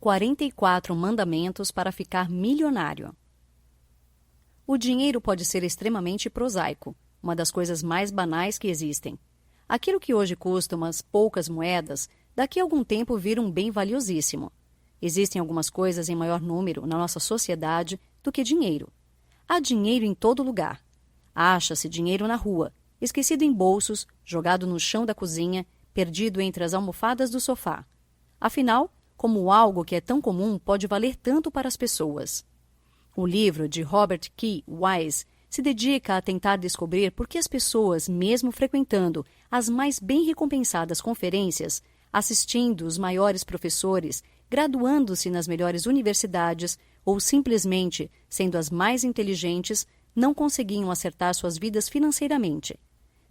44 mandamentos para ficar milionário. O dinheiro pode ser extremamente prosaico, uma das coisas mais banais que existem. Aquilo que hoje custa umas poucas moedas, daqui a algum tempo vira um bem valiosíssimo. Existem algumas coisas em maior número na nossa sociedade do que dinheiro. Há dinheiro em todo lugar. Acha-se dinheiro na rua, esquecido em bolsos, jogado no chão da cozinha, perdido entre as almofadas do sofá. Afinal, como algo que é tão comum pode valer tanto para as pessoas? O livro de Robert K. Wise se dedica a tentar descobrir por que as pessoas, mesmo frequentando as mais bem recompensadas conferências, assistindo os maiores professores, graduando-se nas melhores universidades ou simplesmente sendo as mais inteligentes, não conseguiam acertar suas vidas financeiramente.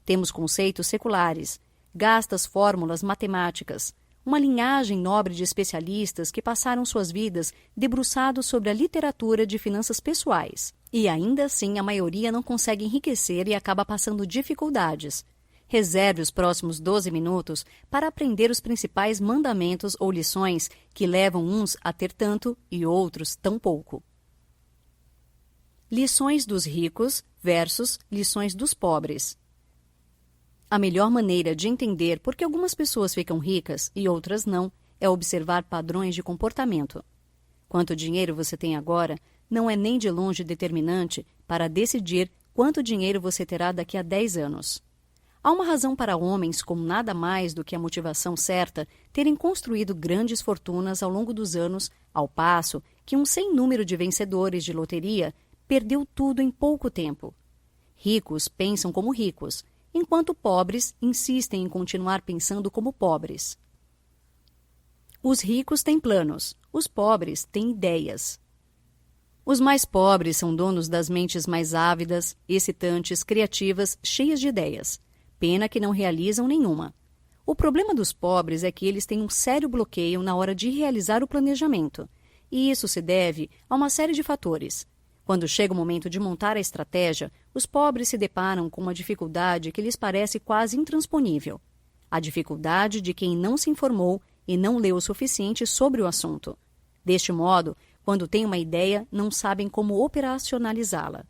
Temos conceitos seculares, gastas fórmulas matemáticas, uma linhagem nobre de especialistas que passaram suas vidas debruçados sobre a literatura de finanças pessoais. E ainda assim a maioria não consegue enriquecer e acaba passando dificuldades. Reserve os próximos 12 minutos para aprender os principais mandamentos ou lições que levam uns a ter tanto e outros tão pouco. Lições dos ricos versus lições dos pobres. A melhor maneira de entender por que algumas pessoas ficam ricas e outras não é observar padrões de comportamento. Quanto dinheiro você tem agora não é nem de longe determinante para decidir quanto dinheiro você terá daqui a 10 anos. Há uma razão para homens, com nada mais do que a motivação certa, terem construído grandes fortunas ao longo dos anos, ao passo que um sem número de vencedores de loteria perdeu tudo em pouco tempo. Ricos pensam como ricos, enquanto pobres insistem em continuar pensando como pobres. Os ricos têm planos, os pobres têm ideias. Os mais pobres são donos das mentes mais ávidas, excitantes, criativas, cheias de ideias. Pena que não realizam nenhuma. O problema dos pobres é que eles têm um sério bloqueio na hora de realizar o planejamento, e isso se deve a uma série de fatores. Quando chega o momento de montar a estratégia, os pobres se deparam com uma dificuldade que lhes parece quase intransponível. A dificuldade de quem não se informou e não leu o suficiente sobre o assunto. Deste modo, quando têm uma ideia, não sabem como operacionalizá-la.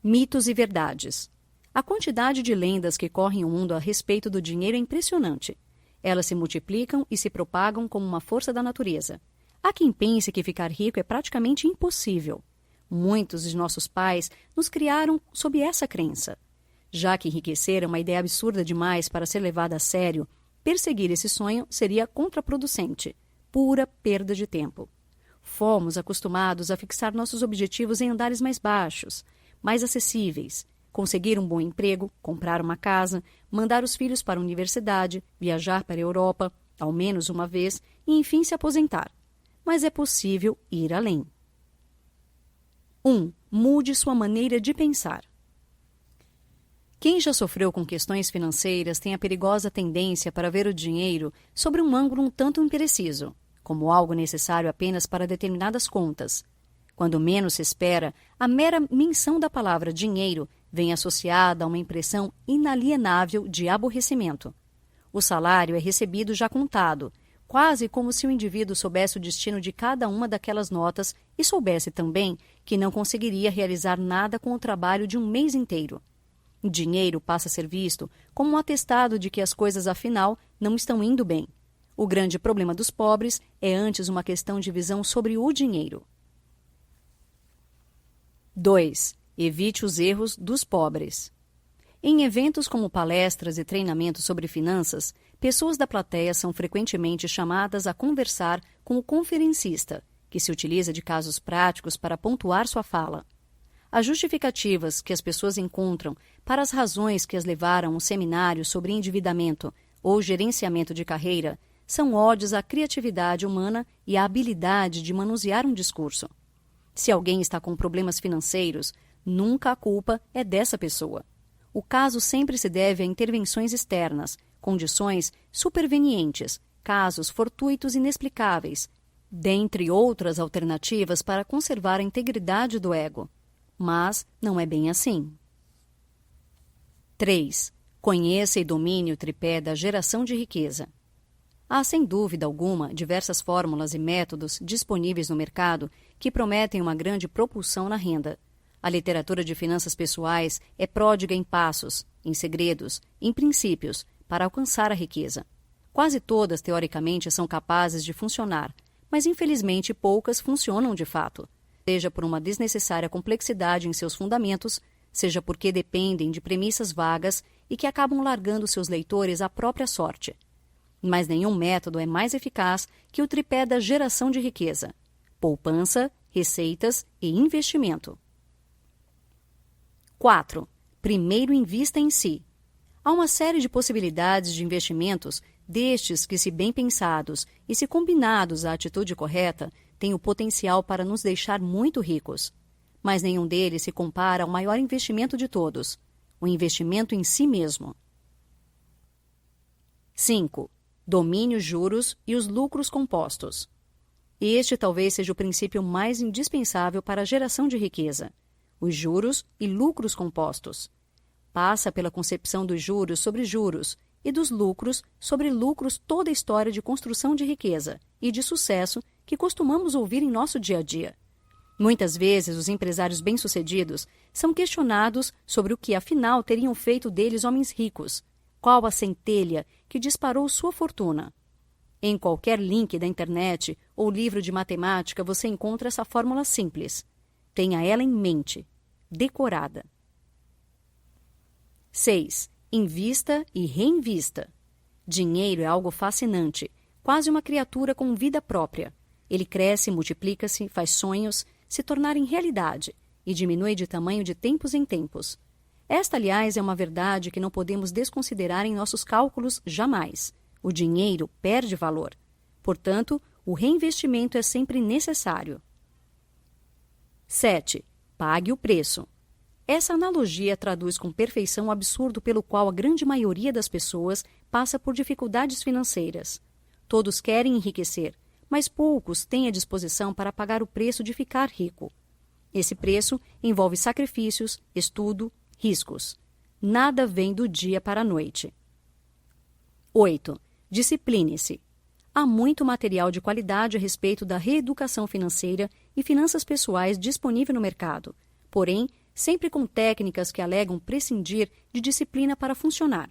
Mitos e verdades. A quantidade de lendas que correm o mundo a respeito do dinheiro é impressionante. Elas se multiplicam e se propagam como uma força da natureza. Há quem pense que ficar rico é praticamente impossível. Muitos de nossos pais nos criaram sob essa crença. Já que enriquecer é uma ideia absurda demais para ser levada a sério, perseguir esse sonho seria contraproducente, pura perda de tempo. Fomos acostumados a fixar nossos objetivos em andares mais baixos, mais acessíveis, conseguir um bom emprego, comprar uma casa, mandar os filhos para a universidade, viajar para a Europa, ao menos uma vez, e enfim se aposentar. Mas é possível ir além. 1. Mude sua maneira de pensar. Quem já sofreu com questões financeiras tem a perigosa tendência para ver o dinheiro sobre um ângulo um tanto impreciso, como algo necessário apenas para determinadas contas. Quando menos se espera, a mera menção da palavra dinheiro vem associada a uma impressão inalienável de aborrecimento. O salário é recebido já contado, quase como se o indivíduo soubesse o destino de cada uma daquelas notas e soubesse também que não conseguiria realizar nada com o trabalho de um mês inteiro. O dinheiro passa a ser visto como um atestado de que as coisas, afinal, não estão indo bem. O grande problema dos pobres é antes uma questão de visão sobre o dinheiro. 2. Evite os erros dos pobres. Em eventos como palestras e treinamentos sobre finanças, pessoas da plateia são frequentemente chamadas a conversar com o conferencista, que se utiliza de casos práticos para pontuar sua fala. As justificativas que as pessoas encontram para as razões que as levaram a um seminário sobre endividamento ou gerenciamento de carreira são ódios à criatividade humana e à habilidade de manusear um discurso. Se alguém está com problemas financeiros, nunca a culpa é dessa pessoa. O caso sempre se deve a intervenções externas, condições supervenientes, casos fortuitos inexplicáveis, dentre outras alternativas para conservar a integridade do ego. Mas não é bem assim. 3. Conheça e domine o tripé da geração de riqueza. Há, sem dúvida alguma, diversas fórmulas e métodos disponíveis no mercado que prometem uma grande propulsão na renda. A literatura de finanças pessoais é pródiga em passos, em segredos, em princípios, para alcançar a riqueza. Quase todas, teoricamente, são capazes de funcionar, mas infelizmente poucas funcionam de fato, seja por uma desnecessária complexidade em seus fundamentos, seja porque dependem de premissas vagas e que acabam largando seus leitores à própria sorte. Mas nenhum método é mais eficaz que o tripé da geração de riqueza: poupança, receitas e investimento. 4. Primeiro invista em si. Há uma série de possibilidades de investimentos, destes que, se bem pensados e se combinados à atitude correta, têm o potencial para nos deixar muito ricos. Mas nenhum deles se compara ao maior investimento de todos: o investimento em si mesmo. 5. Domine os juros e os lucros compostos. Este talvez seja o princípio mais indispensável para a geração de riqueza: os juros e lucros compostos. Passa pela concepção dos juros sobre juros e dos lucros sobre lucros toda a história de construção de riqueza e de sucesso que costumamos ouvir em nosso dia a dia. Muitas vezes, os empresários bem-sucedidos são questionados sobre o que, afinal, teriam feito deles homens ricos. Qual a centelha que disparou sua fortuna? Em qualquer link da internet ou livro de matemática você encontra essa fórmula simples. Tenha ela em mente, decorada. 6. Invista e reinvista. Dinheiro é algo fascinante, quase uma criatura com vida própria. Ele cresce, multiplica-se, faz sonhos se tornarem realidade e diminui de tamanho de tempos em tempos. Esta, aliás, é uma verdade que não podemos desconsiderar em nossos cálculos jamais. O dinheiro perde valor. Portanto, o reinvestimento é sempre necessário. 7. Pague o preço. Essa analogia traduz com perfeição o absurdo pelo qual a grande maioria das pessoas passa por dificuldades financeiras. Todos querem enriquecer, mas poucos têm a disposição para pagar o preço de ficar rico. Esse preço envolve sacrifícios, estudo, riscos. Nada vem do dia para a noite. 8. Discipline-se. Há muito material de qualidade a respeito da reeducação financeira e finanças pessoais disponível no mercado, porém, sempre com técnicas que alegam prescindir de disciplina para funcionar.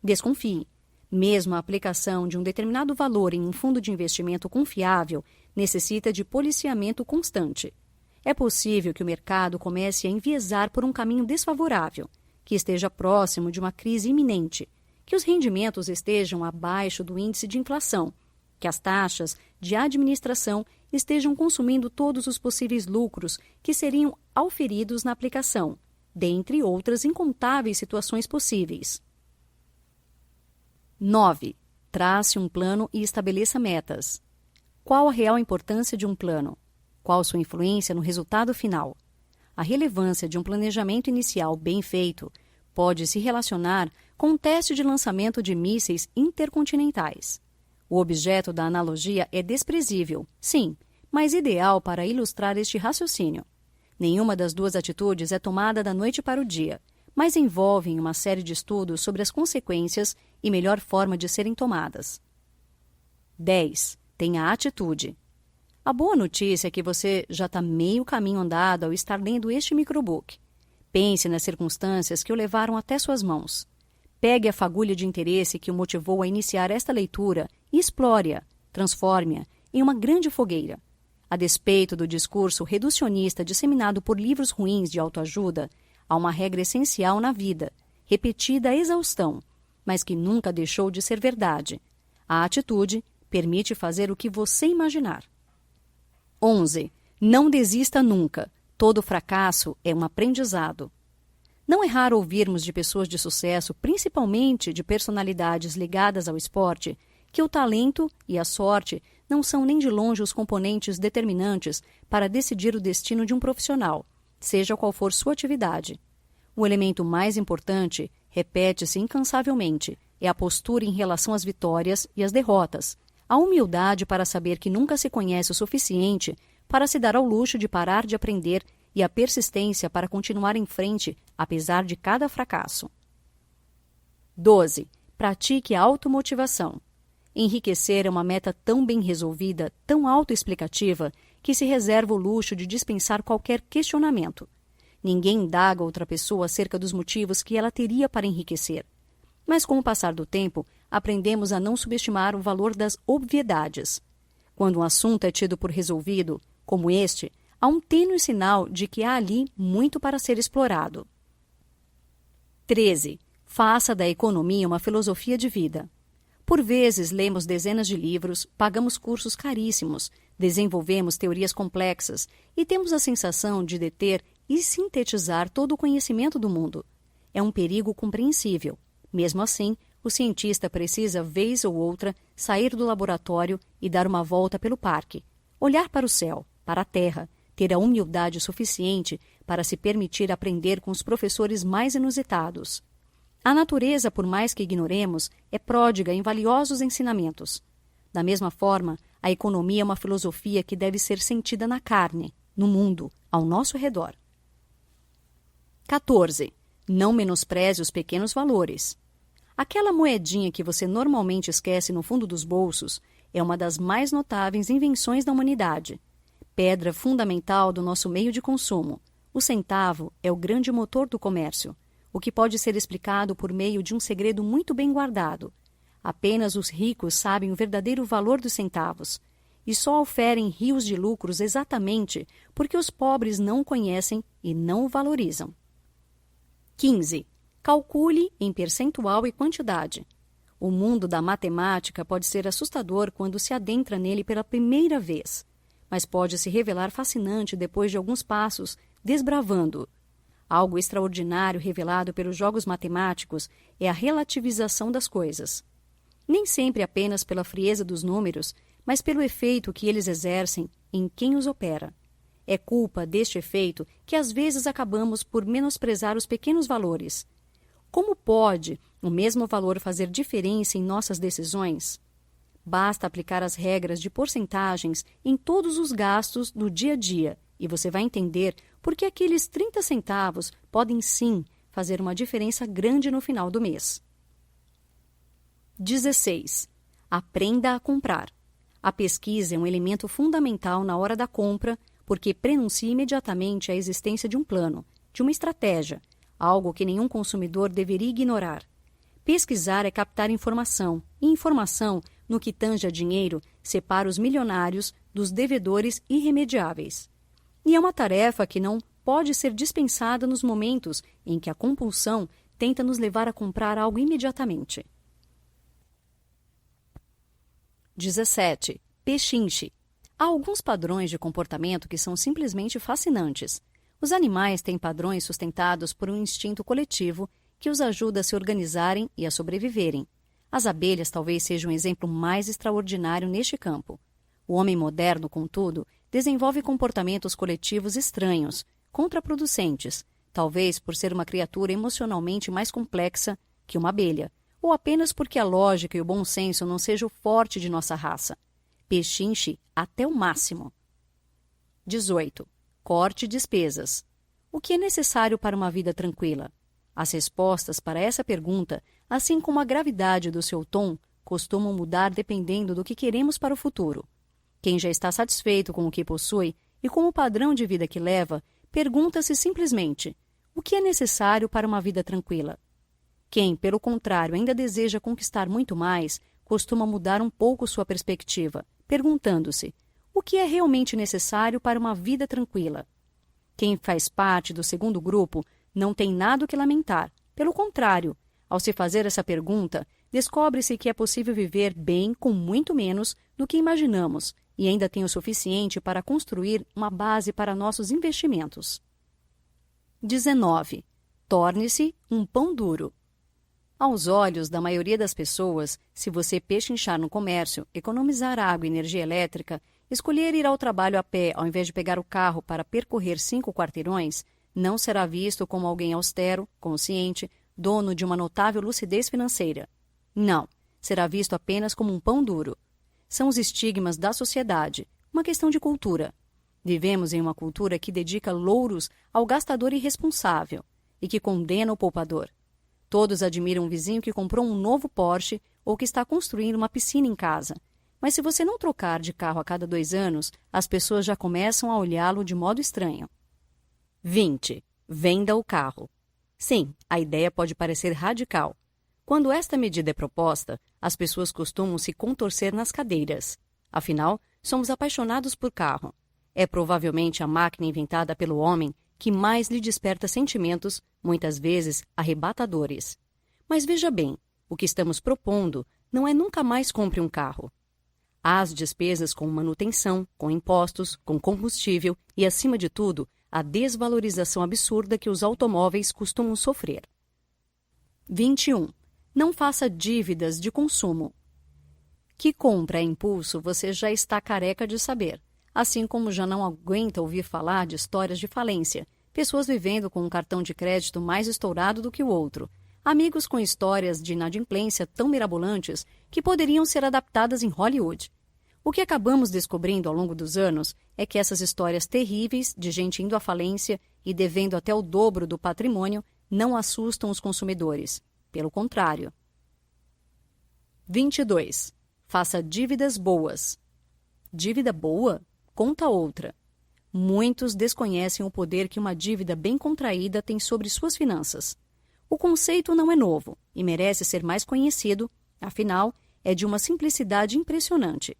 Desconfie. Mesmo a aplicação de um determinado valor em um fundo de investimento confiável necessita de policiamento constante. É possível que o mercado comece a enviesar por um caminho desfavorável, que esteja próximo de uma crise iminente, que os rendimentos estejam abaixo do índice de inflação, que as taxas de administração estejam consumindo todos os possíveis lucros que seriam auferidos na aplicação, dentre outras incontáveis situações possíveis. 9. Trace um plano e estabeleça metas. Qual a real importância de um plano? Qual sua influência no resultado final? A relevância de um planejamento inicial bem feito pode se relacionar com um teste de lançamento de mísseis intercontinentais. O objeto da analogia é desprezível, sim, mas ideal para ilustrar este raciocínio. Nenhuma das duas atitudes é tomada da noite para o dia, mas envolvem uma série de estudos sobre as consequências e melhor forma de serem tomadas. 10. Tenha atitude. A boa notícia é que você já está meio caminho andado ao estar lendo este microbook. Pense nas circunstâncias que o levaram até suas mãos. Pegue a fagulha de interesse que o motivou a iniciar esta leitura e explore-a, transforme-a em uma grande fogueira. A despeito do discurso reducionista disseminado por livros ruins de autoajuda, há uma regra essencial na vida, repetida à exaustão, mas que nunca deixou de ser verdade. A atitude permite fazer o que você imaginar. 11. Não desista nunca. Todo fracasso é um aprendizado. Não é raro ouvirmos de pessoas de sucesso, principalmente de personalidades ligadas ao esporte, que o talento e a sorte não são nem de longe os componentes determinantes para decidir o destino de um profissional, seja qual for sua atividade. O elemento mais importante, repete-se incansavelmente, é a postura em relação às vitórias e às derrotas, a humildade para saber que nunca se conhece o suficiente para se dar ao luxo de parar de aprender e a persistência para continuar em frente, apesar de cada fracasso. 12. Pratique a automotivação. Enriquecer é uma meta tão bem resolvida, tão autoexplicativa, que se reserva o luxo de dispensar qualquer questionamento. Ninguém indaga outra pessoa acerca dos motivos que ela teria para enriquecer. Mas com o passar do tempo, aprendemos a não subestimar o valor das obviedades. Quando um assunto é tido por resolvido, como este, há um tênue sinal de que há ali muito para ser explorado. 13. Faça da economia uma filosofia de vida. Por vezes, lemos dezenas de livros, pagamos cursos caríssimos, desenvolvemos teorias complexas e temos a sensação de deter e sintetizar todo o conhecimento do mundo. É um perigo compreensível. Mesmo assim, o cientista precisa, vez ou outra, sair do laboratório e dar uma volta pelo parque, olhar para o céu, para a terra, ter a humildade suficiente para se permitir aprender com os professores mais inusitados. A natureza, por mais que ignoremos, é pródiga em valiosos ensinamentos. Da mesma forma, a economia é uma filosofia que deve ser sentida na carne, no mundo, ao nosso redor. 14. Não menospreze os pequenos valores. Aquela moedinha que você normalmente esquece no fundo dos bolsos é uma das mais notáveis invenções da humanidade. Pedra fundamental do nosso meio de consumo, o centavo é o grande motor do comércio, o que pode ser explicado por meio de um segredo muito bem guardado. Apenas os ricos sabem o verdadeiro valor dos centavos, e só oferem rios de lucros exatamente porque os pobres não o conhecem e não o valorizam. 15. Calcule em percentual e quantidade. O mundo da matemática pode ser assustador quando se adentra nele pela primeira vez, mas pode se revelar fascinante depois de alguns passos, desbravando-o. Algo extraordinário revelado pelos jogos matemáticos é a relativização das coisas. Nem sempre apenas pela frieza dos números, mas pelo efeito que eles exercem em quem os opera. É culpa deste efeito que às vezes acabamos por menosprezar os pequenos valores. Como pode o mesmo valor fazer diferença em nossas decisões? Basta aplicar as regras de porcentagens em todos os gastos do dia a dia e você vai entender por que aqueles 30 centavos podem sim fazer uma diferença grande no final do mês. 16. Aprenda a comprar. A pesquisa é um elemento fundamental na hora da compra porque prenuncia imediatamente a existência de um plano, de uma estratégia, algo que nenhum consumidor deveria ignorar. Pesquisar é captar informação, e informação, no que tange a dinheiro, separa os milionários dos devedores irremediáveis. E é uma tarefa que não pode ser dispensada nos momentos em que a compulsão tenta nos levar a comprar algo imediatamente. 17. Pechinche. Há alguns padrões de comportamento que são simplesmente fascinantes. Os animais têm padrões sustentados por um instinto coletivo que os ajuda a se organizarem e a sobreviverem. As abelhas talvez sejam o exemplo mais extraordinário neste campo. O homem moderno, contudo, desenvolve comportamentos coletivos estranhos, contraproducentes, talvez por ser uma criatura emocionalmente mais complexa que uma abelha, ou apenas porque a lógica e o bom senso não sejam o forte de nossa raça. Pechinche até o máximo. 18. Corte despesas. O que é necessário para uma vida tranquila? As respostas para essa pergunta, assim como a gravidade do seu tom, costumam mudar dependendo do que queremos para o futuro. Quem já está satisfeito com o que possui e com o padrão de vida que leva, pergunta-se simplesmente: o que é necessário para uma vida tranquila? Quem, pelo contrário, ainda deseja conquistar muito mais, costuma mudar um pouco sua perspectiva, perguntando-se: o que é realmente necessário para uma vida tranquila? Quem faz parte do segundo grupo não tem nada o que lamentar. Pelo contrário, ao se fazer essa pergunta, descobre-se que é possível viver bem com muito menos do que imaginamos e ainda tem o suficiente para construir uma base para nossos investimentos. 19. Torne-se um pão duro. Aos olhos da maioria das pessoas, se você pechinchar no comércio, economizar água e energia elétrica, escolher ir ao trabalho a pé ao invés de pegar o carro para percorrer 5 quarteirões, não será visto como alguém austero, consciente, dono de uma notável lucidez financeira. Não, será visto apenas como um pão duro. São os estigmas da sociedade, uma questão de cultura. Vivemos em uma cultura que dedica louros ao gastador irresponsável e que condena o poupador. Todos admiram um vizinho que comprou um novo Porsche ou que está construindo uma piscina em casa. Mas se você não trocar de carro a cada 2 anos, as pessoas já começam a olhá-lo de modo estranho. 20. Venda o carro. Sim, a ideia pode parecer radical. Quando esta medida é proposta, as pessoas costumam se contorcer nas cadeiras. Afinal, somos apaixonados por carro. É provavelmente a máquina inventada pelo homem que mais lhe desperta sentimentos, muitas vezes arrebatadores. Mas veja bem, o que estamos propondo não é nunca mais compre um carro. Há as despesas com manutenção, com impostos, com combustível e, acima de tudo, a desvalorização absurda que os automóveis costumam sofrer. 21. Não faça dívidas de consumo. Que compra a impulso você já está careca de saber, assim como já não aguenta ouvir falar de histórias de falência, pessoas vivendo com um cartão de crédito mais estourado do que o outro, amigos com histórias de inadimplência tão mirabolantes que poderiam ser adaptadas em Hollywood. O que acabamos descobrindo ao longo dos anos é que essas histórias terríveis de gente indo à falência e devendo até o dobro do patrimônio não assustam os consumidores. Pelo contrário. 22. Faça dívidas boas. Dívida boa? Conta outra. Muitos desconhecem o poder que uma dívida bem contraída tem sobre suas finanças. O conceito não é novo e merece ser mais conhecido, afinal, é de uma simplicidade impressionante.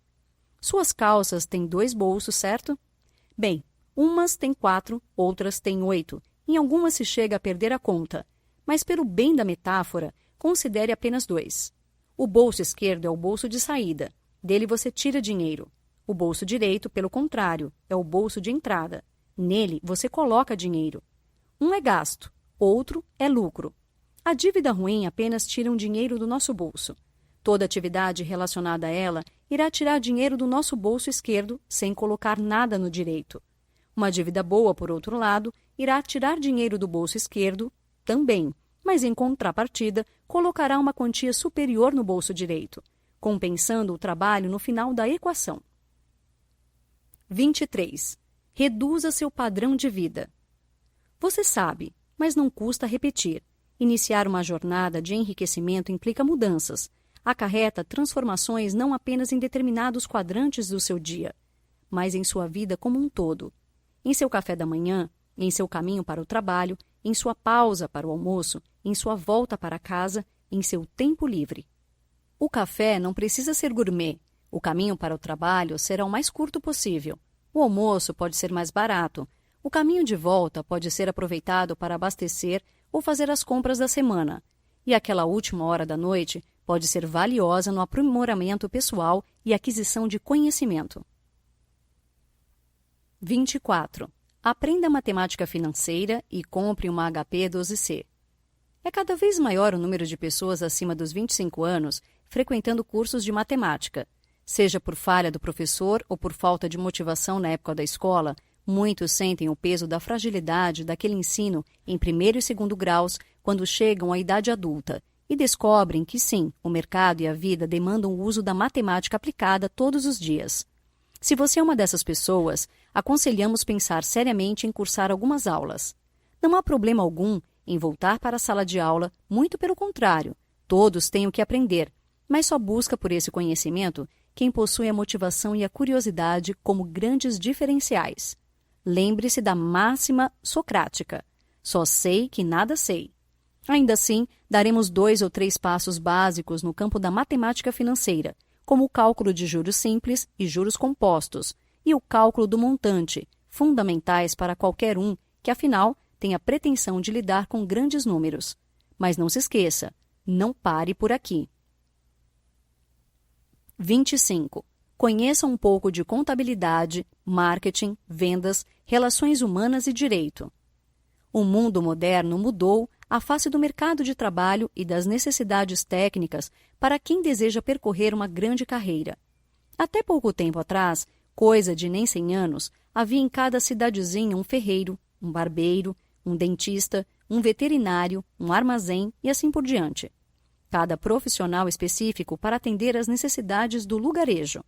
Suas calças têm 2 bolsos, certo? Bem, umas têm 4, outras têm 8, em algumas se chega a perder a conta, mas pelo bem da metáfora, considere apenas 2. O bolso esquerdo é o bolso de saída, dele você tira dinheiro. O bolso direito, pelo contrário, é o bolso de entrada. Nele você coloca dinheiro. Um é gasto, outro é lucro. A dívida ruim apenas tira um dinheiro do nosso bolso. Toda atividade relacionada a ela irá tirar dinheiro do nosso bolso esquerdo sem colocar nada no direito. Uma dívida boa, por outro lado, irá tirar dinheiro do bolso esquerdo também, mas em contrapartida colocará uma quantia superior no bolso direito, compensando o trabalho no final da equação. 23. Reduza seu padrão de vida. Você sabe, mas não custa repetir. Iniciar uma jornada de enriquecimento implica mudanças. Acarreta transformações não apenas em determinados quadrantes do seu dia, mas em sua vida como um todo. Em seu café da manhã, em seu caminho para o trabalho, em sua pausa para o almoço, em sua volta para casa, em seu tempo livre. O café não precisa ser gourmet. O caminho para o trabalho será o mais curto possível. O almoço pode ser mais barato. O caminho de volta pode ser aproveitado para abastecer ou fazer as compras da semana. E aquela última hora da noite pode ser valiosa no aprimoramento pessoal e aquisição de conhecimento. 24. Aprenda matemática financeira e compre uma HP 12C. É cada vez maior o número de pessoas acima dos 25 anos frequentando cursos de matemática. Seja por falha do professor ou por falta de motivação na época da escola, muitos sentem o peso da fragilidade daquele ensino em 1º e 2º graus quando chegam à idade adulta e descobrem que sim, o mercado e a vida demandam o uso da matemática aplicada todos os dias. Se você é uma dessas pessoas, aconselhamos pensar seriamente em cursar algumas aulas. Não há problema algum em voltar para a sala de aula, muito pelo contrário, todos têm o que aprender, mas só busca por esse conhecimento quem possui a motivação e a curiosidade como grandes diferenciais. Lembre-se da máxima socrática: só sei que nada sei. Ainda assim, daremos 2 ou 3 passos básicos no campo da matemática financeira, como o cálculo de juros simples e juros compostos, e o cálculo do montante, fundamentais para qualquer um que, afinal, tenha pretensão de lidar com grandes números. Mas não se esqueça, não pare por aqui. 25. Conheça um pouco de contabilidade, marketing, vendas, relações humanas e direito. O mundo moderno mudou a face do mercado de trabalho e das necessidades técnicas para quem deseja percorrer uma grande carreira. Até pouco tempo atrás, coisa de nem 100 anos, havia em cada cidadezinha um ferreiro, um barbeiro, um dentista, um veterinário, um armazém e assim por diante. Cada profissional específico para atender às necessidades do lugarejo.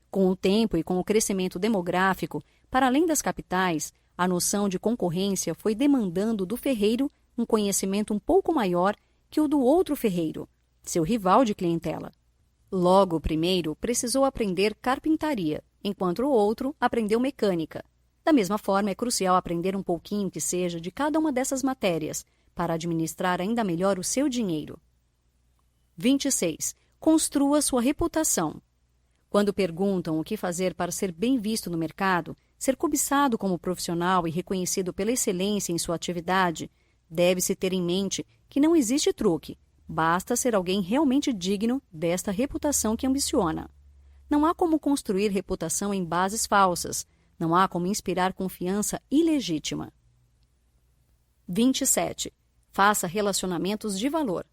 Com o tempo e com o crescimento demográfico, para além das capitais, a noção de concorrência foi demandando do ferreiro um conhecimento um pouco maior que o do outro ferreiro, seu rival de clientela. Logo, o primeiro precisou aprender carpintaria, enquanto o outro aprendeu mecânica. Da mesma forma, é crucial aprender um pouquinho que seja de cada uma dessas matérias, para administrar ainda melhor o seu dinheiro. 26. Construa sua reputação. Quando perguntam o que fazer para ser bem visto no mercado, ser cobiçado como profissional e reconhecido pela excelência em sua atividade, deve-se ter em mente que não existe truque. Basta ser alguém realmente digno desta reputação que ambiciona. Não há como construir reputação em bases falsas. Não há como inspirar confiança ilegítima. 27. Faça relacionamentos de valor.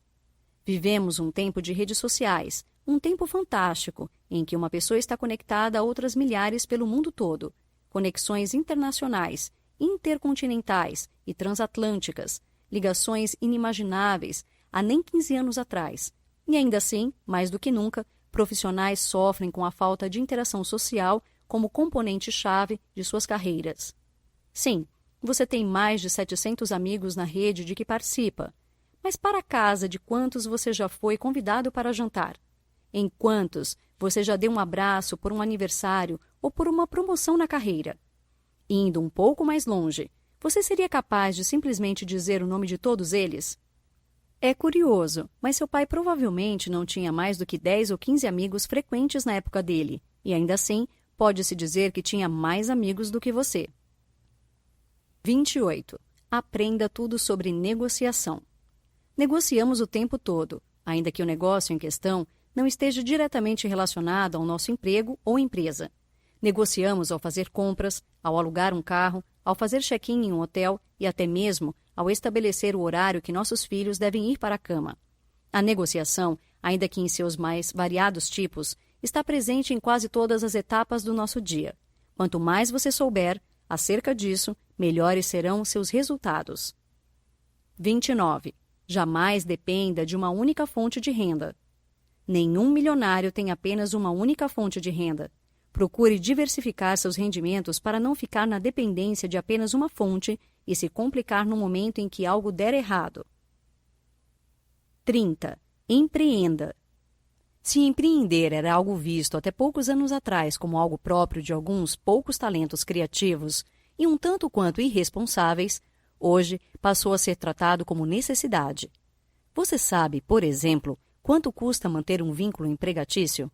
Vivemos um tempo de redes sociais, um tempo fantástico, em que uma pessoa está conectada a outras milhares pelo mundo todo. Conexões internacionais, intercontinentais e transatlânticas, ligações inimagináveis há nem 15 anos atrás. E ainda assim, mais do que nunca, profissionais sofrem com a falta de interação social como componente-chave de suas carreiras. Sim, você tem mais de 700 amigos na rede de que participa, mas para a casa de quantos você já foi convidado para jantar? Em quantos você já deu um abraço por um aniversário ou por uma promoção na carreira? Indo um pouco mais longe, você seria capaz de simplesmente dizer o nome de todos eles? É curioso, mas seu pai provavelmente não tinha mais do que 10 ou 15 amigos frequentes na época dele, e ainda assim, pode-se dizer que tinha mais amigos do que você. 28. Aprenda tudo sobre negociação. Negociamos o tempo todo, ainda que o negócio em questão não esteja diretamente relacionado ao nosso emprego ou empresa. Negociamos ao fazer compras, ao alugar um carro, ao fazer check-in em um hotel e até mesmo ao estabelecer o horário que nossos filhos devem ir para a cama. A negociação, ainda que em seus mais variados tipos, está presente em quase todas as etapas do nosso dia. Quanto mais você souber acerca disso, melhores serão seus resultados. 29. Jamais dependa de uma única fonte de renda. Nenhum milionário tem apenas uma única fonte de renda. Procure diversificar seus rendimentos para não ficar na dependência de apenas uma fonte e se complicar no momento em que algo der errado. 30. Empreenda. Se empreender era algo visto até poucos anos atrás como algo próprio de alguns poucos talentos criativos e um tanto quanto irresponsáveis, hoje passou a ser tratado como necessidade. Você sabe, por exemplo, quanto custa manter um vínculo empregatício?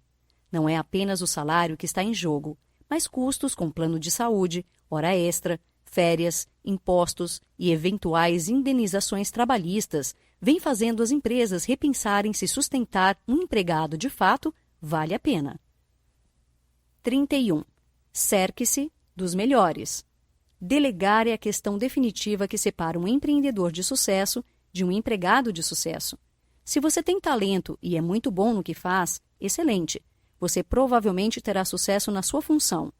Não é apenas o salário que está em jogo, mas custos com plano de saúde, hora extra, férias, impostos e eventuais indenizações trabalhistas vêm fazendo as empresas repensarem se sustentar um empregado de fato vale a pena. 31. Cerque-se dos melhores. Delegar é a questão definitiva que separa um empreendedor de sucesso de um empregado de sucesso. Se você tem talento e é muito bom no que faz, excelente. Você provavelmente terá sucesso na sua função.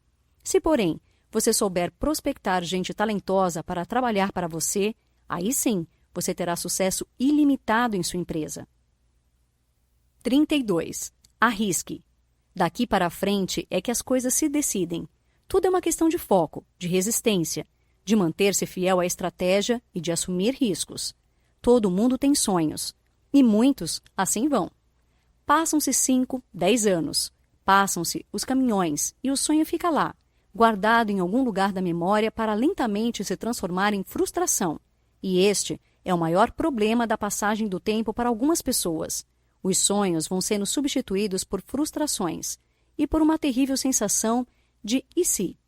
Se, porém, você souber prospectar gente talentosa para trabalhar para você, aí sim, você terá sucesso ilimitado em sua empresa. 32. Arrisque. Daqui para frente é que as coisas se decidem. Tudo é uma questão de foco, de resistência, de manter-se fiel à estratégia e de assumir riscos. Todo mundo tem sonhos, e muitos assim vão. Passam-se 5, 10 anos. Passam-se os caminhões e o sonho fica lá, guardado em algum lugar da memória para lentamente se transformar em frustração. E este é o maior problema da passagem do tempo para algumas pessoas. Os sonhos vão sendo substituídos por frustrações e por uma terrível sensação de e se.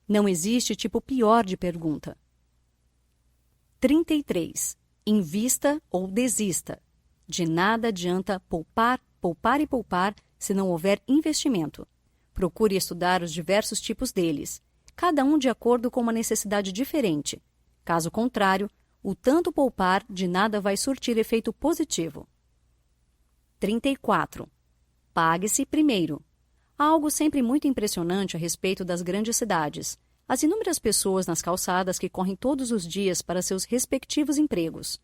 Não existe tipo pior de pergunta. 33. Invista ou desista. De nada adianta poupar, poupar e poupar se não houver investimento. Procure estudar os diversos tipos deles, cada um de acordo com uma necessidade diferente. Caso contrário, o tanto poupar de nada vai surtir efeito positivo. 34. Pague-se primeiro. Há algo sempre muito impressionante a respeito das grandes cidades. As inúmeras pessoas nas calçadas que correm todos os dias para seus respectivos empregos.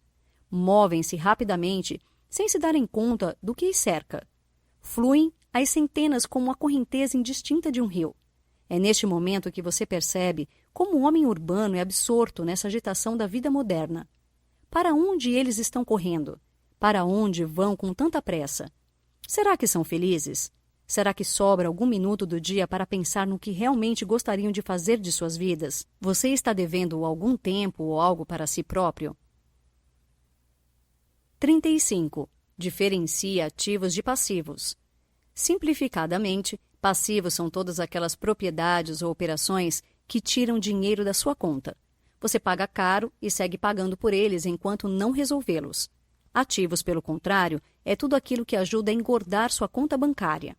Movem-se rapidamente, sem se darem conta do que os cerca. Fluem às centenas como uma correnteza indistinta de um rio. É neste momento que você percebe como o homem urbano é absorto nessa agitação da vida moderna. Para onde eles estão correndo? Para onde vão com tanta pressa? Será que são felizes? Será que sobra algum minuto do dia para pensar no que realmente gostariam de fazer de suas vidas? Você está devendo algum tempo ou algo para si próprio? 35. Diferencia ativos de passivos. Simplificadamente, passivos são todas aquelas propriedades ou operações que tiram dinheiro da sua conta. Você paga caro e segue pagando por eles enquanto não resolvê-los. Ativos, pelo contrário, é tudo aquilo que ajuda a engordar sua conta bancária.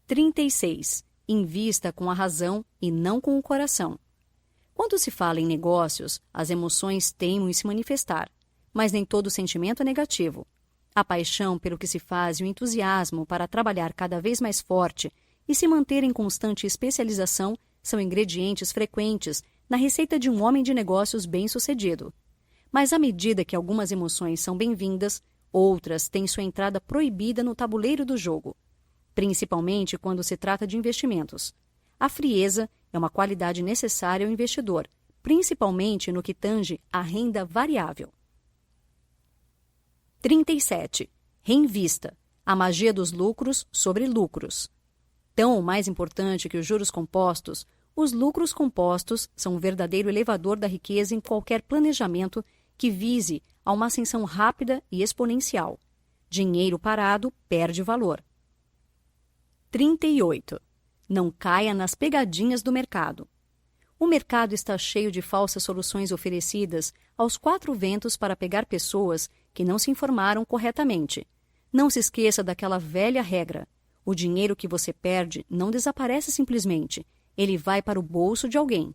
36. Invista com a razão e não com o coração. Quando se fala em negócios, as emoções teimam em se manifestar, mas nem todo sentimento é negativo. A paixão pelo que se faz e o entusiasmo para trabalhar cada vez mais forte e se manter em constante especialização são ingredientes frequentes na receita de um homem de negócios bem-sucedido. Mas à medida que algumas emoções são bem-vindas, outras têm sua entrada proibida no tabuleiro do jogo, principalmente quando se trata de investimentos. A frieza é uma qualidade necessária ao investidor, principalmente no que tange à renda variável. 37. Reinvista. A magia dos lucros sobre lucros. Tão ou mais importante que os juros compostos, os lucros compostos são um verdadeiro elevador da riqueza em qualquer planejamento que vise a uma ascensão rápida e exponencial. Dinheiro parado perde valor. 38. Não caia nas pegadinhas do mercado. O mercado está cheio de falsas soluções oferecidas aos quatro ventos para pegar pessoas que não se informaram corretamente. Não se esqueça daquela velha regra. O dinheiro que você perde não desaparece simplesmente. Ele vai para o bolso de alguém.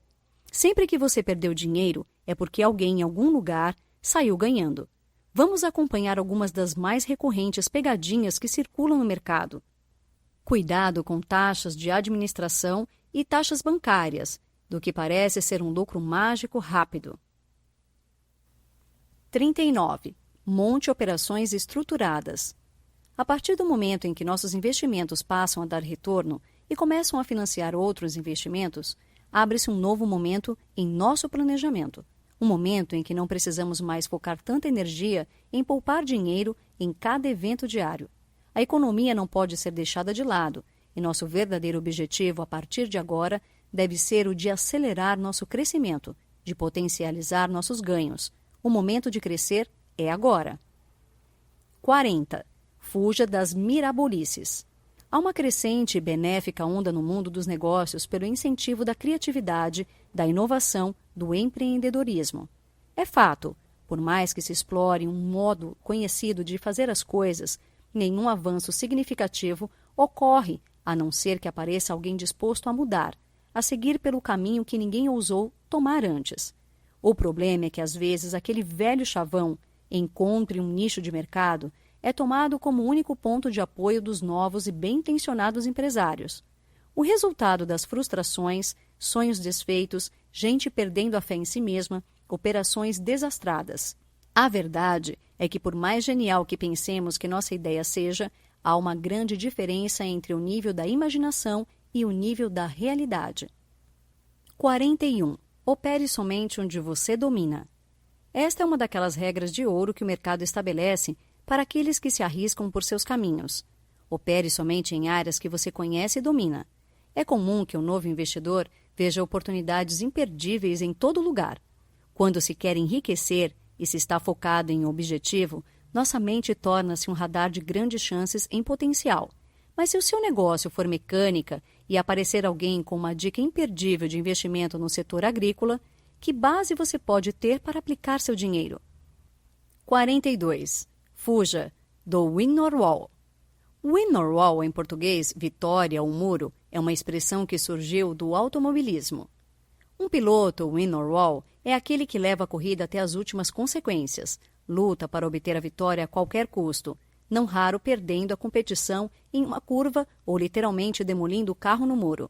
Sempre que você perdeu dinheiro, é porque alguém em algum lugar saiu ganhando. Vamos acompanhar algumas das mais recorrentes pegadinhas que circulam no mercado. Cuidado com taxas de administração e taxas bancárias, do que parece ser um lucro mágico rápido. 39. Monte operações estruturadas. A partir do momento em que nossos investimentos passam a dar retorno e começam a financiar outros investimentos, abre-se um novo momento em nosso planejamento. Um momento em que não precisamos mais focar tanta energia em poupar dinheiro em cada evento diário. A economia não pode ser deixada de lado, e nosso verdadeiro objetivo a partir de agora deve ser o de acelerar nosso crescimento, de potencializar nossos ganhos. O momento de crescer é agora. 40. Fuja das mirabolices. Há uma crescente e benéfica onda no mundo dos negócios pelo incentivo da criatividade, da inovação, do empreendedorismo. É fato, por mais que se explore um modo conhecido de fazer as coisas, nenhum avanço significativo ocorre, a não ser que apareça alguém disposto a mudar, a seguir pelo caminho que ninguém ousou tomar antes. O problema é que, às vezes, aquele velho chavão, encontre um nicho de mercado, é tomado como único ponto de apoio dos novos e bem-intencionados empresários. O resultado das frustrações, sonhos desfeitos, gente perdendo a fé em si mesma, operações desastradas. A verdade é que, por mais genial que pensemos que nossa ideia seja, há uma grande diferença entre o nível da imaginação e o nível da realidade. 41. Opere somente onde você domina. Esta é uma daquelas regras de ouro que o mercado estabelece para aqueles que se arriscam por seus caminhos. Opere somente em áreas que você conhece e domina. É comum que o novo investidor veja oportunidades imperdíveis em todo lugar. Quando se quer enriquecer e se está focado em um objetivo, nossa mente torna-se um radar de grandes chances em potencial. Mas se o seu negócio for mecânica e aparecer alguém com uma dica imperdível de investimento no setor agrícola, que base você pode ter para aplicar seu dinheiro? 42. Fuja do win or wall. Win or wall, em português, vitória ou muro, é uma expressão que surgiu do automobilismo. Um piloto win or wall é aquele que leva a corrida até as últimas consequências, luta para obter a vitória a qualquer custo, não raro perdendo a competição em uma curva ou literalmente demolindo o carro no muro.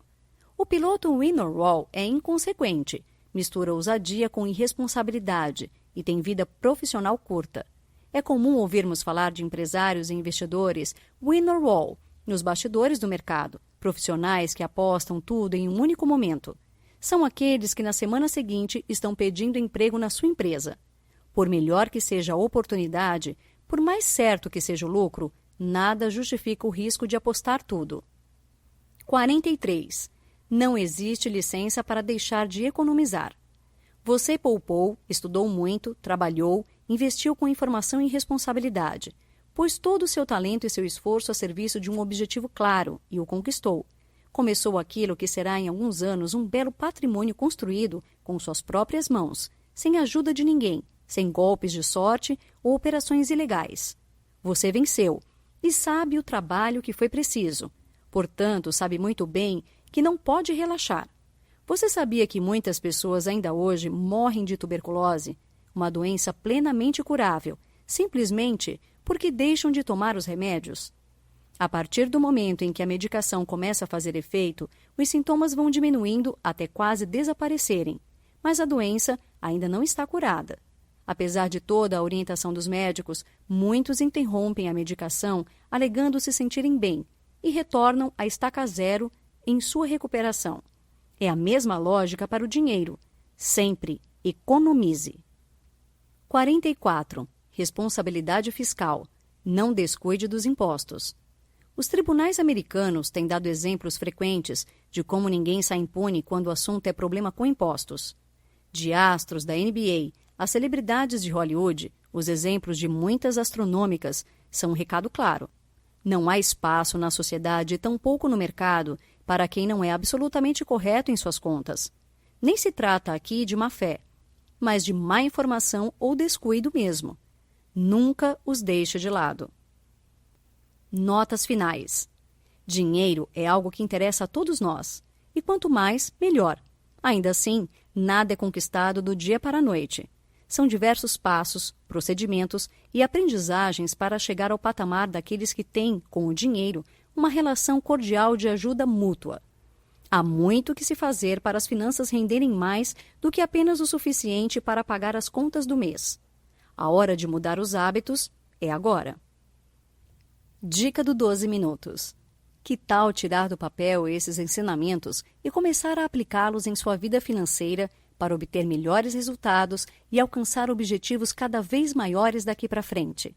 O piloto win or wall é inconsequente, mistura ousadia com irresponsabilidade e tem vida profissional curta. É comum ouvirmos falar de empresários e investidores win or wall nos bastidores do mercado, profissionais que apostam tudo em um único momento. São aqueles que na semana seguinte estão pedindo emprego na sua empresa. Por melhor que seja a oportunidade, por mais certo que seja o lucro, nada justifica o risco de apostar tudo. 43. Não existe licença para deixar de economizar. Você poupou, estudou muito, trabalhou, investiu com informação e responsabilidade, pôs todo o seu talento e seu esforço a serviço de um objetivo claro e o conquistou. Começou aquilo que será em alguns anos um belo patrimônio construído com suas próprias mãos, sem ajuda de ninguém, sem golpes de sorte ou operações ilegais. Você venceu e sabe o trabalho que foi preciso. Portanto, sabe muito bem que não pode relaxar. Você sabia que muitas pessoas ainda hoje morrem de tuberculose, uma doença plenamente curável, simplesmente porque deixam de tomar os remédios? A partir do momento em que a medicação começa a fazer efeito, os sintomas vão diminuindo até quase desaparecerem, mas a doença ainda não está curada. Apesar de toda a orientação dos médicos, muitos interrompem a medicação alegando se sentirem bem e retornam à estaca zero em sua recuperação. É a mesma lógica para o dinheiro. Sempre economize. 44. Responsabilidade fiscal. Não descuide dos impostos. Os tribunais americanos têm dado exemplos frequentes de como ninguém sai impune quando o assunto é problema com impostos. De astros da NBA a celebridades de Hollywood, os exemplos de muitas astronômicas são um recado claro. Não há espaço na sociedade e tampouco no mercado para quem não é absolutamente correto em suas contas. Nem se trata aqui de má fé, mas de má informação ou descuido mesmo. Nunca os deixe de lado. Notas finais. Dinheiro é algo que interessa a todos nós, e quanto mais, melhor. Ainda assim, nada é conquistado do dia para a noite. São diversos passos, procedimentos e aprendizagens para chegar ao patamar daqueles que têm, com o dinheiro, uma relação cordial de ajuda mútua. Há muito que se fazer para as finanças renderem mais do que apenas o suficiente para pagar as contas do mês. A hora de mudar os hábitos é agora. Dica do 12 minutos. Que tal tirar do papel esses ensinamentos e começar a aplicá-los em sua vida financeira para obter melhores resultados e alcançar objetivos cada vez maiores daqui para frente?